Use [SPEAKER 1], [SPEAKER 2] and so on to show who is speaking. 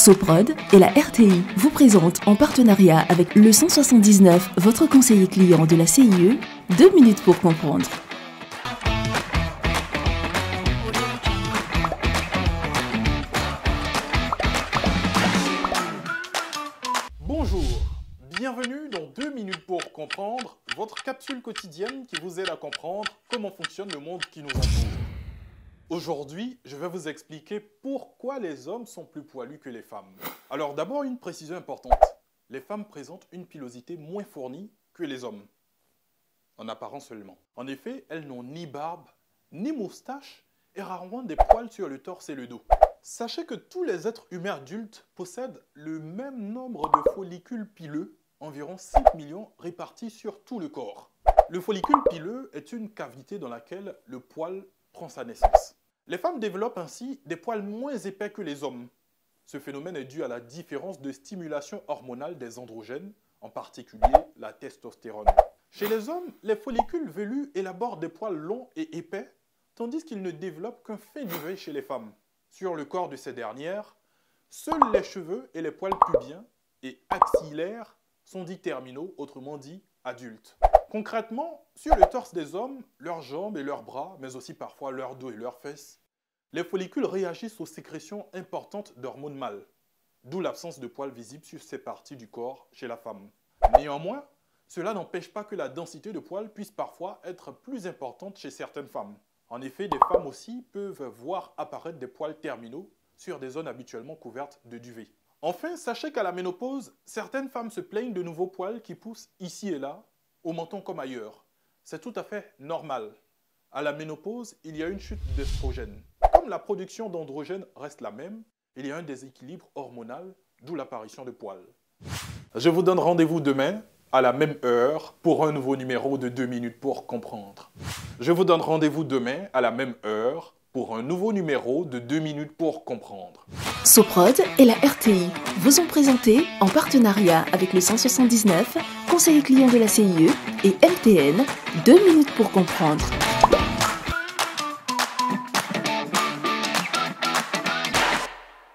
[SPEAKER 1] Soprod et la RTI vous présentent en partenariat avec le 179, votre conseiller client de la CIE, 2 minutes pour comprendre.
[SPEAKER 2] Bonjour, bienvenue dans 2 minutes pour comprendre, votre capsule quotidienne qui vous aide à comprendre comment fonctionne le monde qui nous entoure. Aujourd'hui, je vais vous expliquer pourquoi les hommes sont plus poilus que les femmes. Alors d'abord, une précision importante. Les femmes présentent une pilosité moins fournie que les hommes. En apparence seulement. En effet, elles n'ont ni barbe, ni moustache et rarement des poils sur le torse et le dos. Sachez que tous les êtres humains adultes possèdent le même nombre de follicules pileux, environ 5 millions répartis sur tout le corps. Le follicule pileux est une cavité dans laquelle le poil prend sa naissance. Les femmes développent ainsi des poils moins épais que les hommes. Ce phénomène est dû à la différence de stimulation hormonale des androgènes, en particulier la testostérone. Chez les hommes, les follicules velus élaborent des poils longs et épais, tandis qu'ils ne développent qu'un fin duvet chez les femmes. Sur le corps de ces dernières, seuls les cheveux et les poils pubiens et axillaires sont dits terminaux, autrement dit adultes. Concrètement, sur le torse des hommes, leurs jambes et leurs bras, mais aussi parfois leur dos et leurs fesses, les follicules réagissent aux sécrétions importantes d'hormones mâles, d'où l'absence de poils visibles sur ces parties du corps chez la femme. Néanmoins, cela n'empêche pas que la densité de poils puisse parfois être plus importante chez certaines femmes. En effet, des femmes aussi peuvent voir apparaître des poils terminaux sur des zones habituellement couvertes de duvet. Enfin, sachez qu'à la ménopause, certaines femmes se plaignent de nouveaux poils qui poussent ici et là, au menton comme ailleurs. C'est tout à fait normal. À la ménopause, il y a une chute d'œstrogène. Comme la production d'androgènes reste la même, il y a un déséquilibre hormonal, d'où l'apparition de poils. Je vous donne rendez-vous demain, à la même heure, pour un nouveau numéro de 2 minutes pour comprendre. Je vous donne rendez-vous demain, à la même heure, pour un nouveau numéro de 2 minutes pour comprendre.
[SPEAKER 1] Soprod et la RTI vous ont présenté, en partenariat avec le 179, conseiller client de la CIE et MTN, 2 minutes pour comprendre.